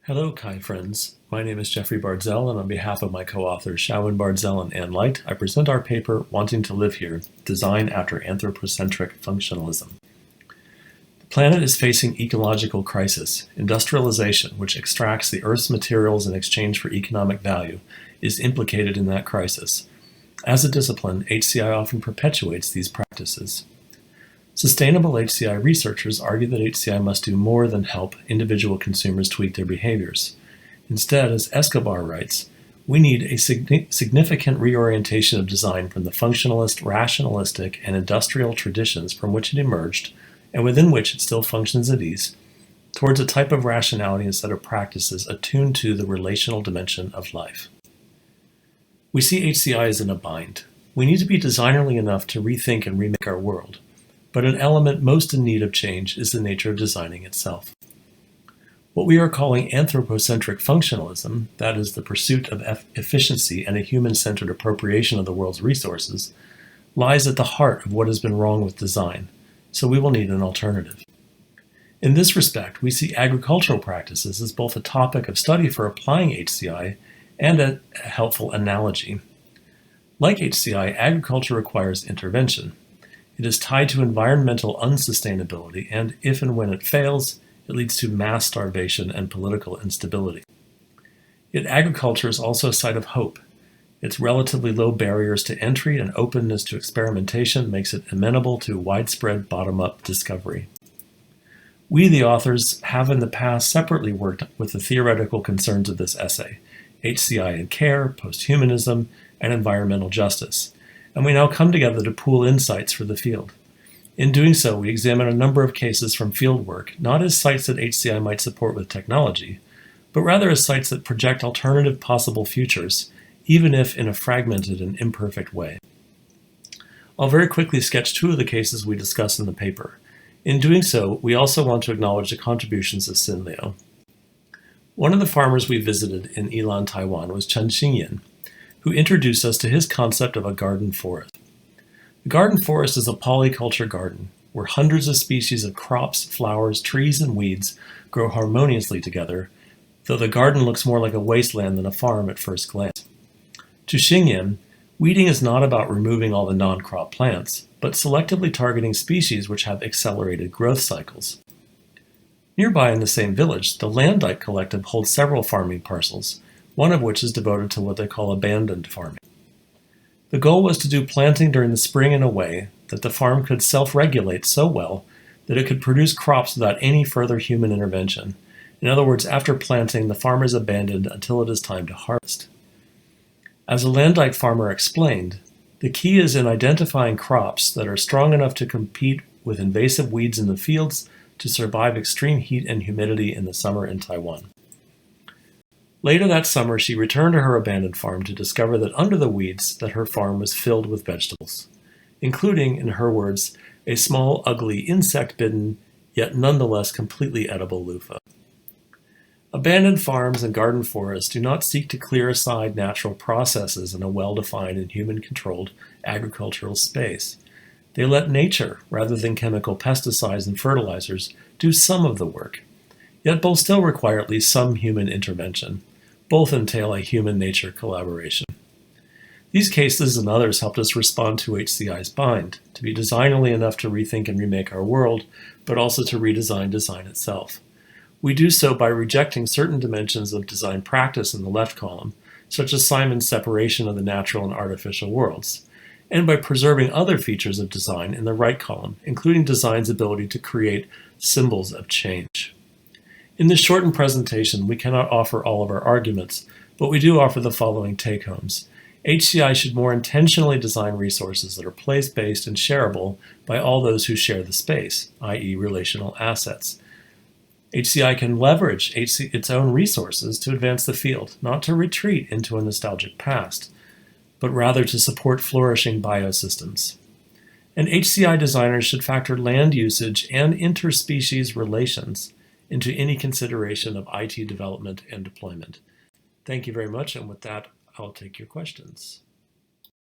Hello, Kai friends. My name is Jeffrey Bardzell, and on behalf of my co-authors Shaowen, Bardzell, and Ann Light, I present our paper, Wanting to Live Here, Design After Anthropocentric Functionalism. The planet is facing ecological crisis. Industrialization, which extracts the Earth's materials in exchange for economic value, is implicated in that crisis. As a discipline, HCI often perpetuates these practices. Sustainable HCI researchers argue that HCI must do more than help individual consumers tweak their behaviors. Instead, as Escobar writes, we need a significant reorientation of design from the functionalist, rationalistic, and industrial traditions from which it emerged, and within which it still functions at ease, towards a type of rationality and set of practices attuned to the relational dimension of life. We see HCI as in a bind. We need to be designerly enough to rethink and remake our world. But an element most in need of change is the nature of designing itself. What we are calling anthropocentric functionalism, that is, the pursuit of efficiency and a human-centered appropriation of the world's resources, lies at the heart of what has been wrong with design, so we will need an alternative. In this respect, we see agricultural practices as both a topic of study for applying HCI and a helpful analogy. Like HCI, agriculture requires intervention. It is tied to environmental unsustainability, and if and when it fails, it leads to mass starvation and political instability. Yet agriculture is also a site of hope. Its relatively low barriers to entry and openness to experimentation makes it amenable to widespread bottom-up discovery. We, the authors, have in the past separately worked with the theoretical concerns of this essay, HCI and care, posthumanism, and environmental justice. And we now come together to pool insights for the field. In doing so, we examine a number of cases from field work, not as sites that HCI might support with technology, but rather as sites that project alternative possible futures, even if in a fragmented and imperfect way. I'll very quickly sketch two of the cases we discuss in the paper. In doing so, we also want to acknowledge the contributions of Sin Liu. One of the farmers we visited in Ilan, Taiwan was Chen Xingyan, who introduced us to his concept of a garden forest. The garden forest is a polyculture garden, where hundreds of species of crops, flowers, trees, and weeds grow harmoniously together, though the garden looks more like a wasteland than a farm at first glance. To Xingyan, weeding is not about removing all the non-crop plants, but selectively targeting species which have accelerated growth cycles. Nearby in the same village, the Landite Collective holds several farming parcels, one of which is devoted to what they call abandoned farming. The goal was to do planting during the spring in a way that the farm could self-regulate so well that it could produce crops without any further human intervention. In other words, after planting, the farm is abandoned until it is time to harvest. As a Landite farmer explained, the key is in identifying crops that are strong enough to compete with invasive weeds in the fields to survive extreme heat and humidity in the summer in Taiwan. Later that summer, she returned to her abandoned farm to discover that under the weeds that her farm was filled with vegetables, including, in her words, a small, ugly, insect-bitten, yet nonetheless completely edible loofah. Abandoned farms and garden forests do not seek to clear aside natural processes in a well-defined and human-controlled agricultural space. They let nature, rather than chemical pesticides and fertilizers, do some of the work. Yet both still require at least some human intervention. Both entail a human-nature collaboration. These cases and others helped us respond to HCI's bind, to be designerly enough to rethink and remake our world, but also to redesign design itself. We do so by rejecting certain dimensions of design practice in the left column, such as Simon's separation of the natural and artificial worlds, and by preserving other features of design in the right column, including design's ability to create symbols of change. In this shortened presentation, we cannot offer all of our arguments, but we do offer the following take-homes. HCI should more intentionally design resources that are place-based and shareable by all those who share the space, i.e. relational assets. HCI can leverage its own resources to advance the field, not to retreat into a nostalgic past, but rather to support flourishing biosystems. And HCI designers should factor land usage and interspecies relations into any consideration of IT development and deployment. Thank you very much, and with that, I'll take your questions.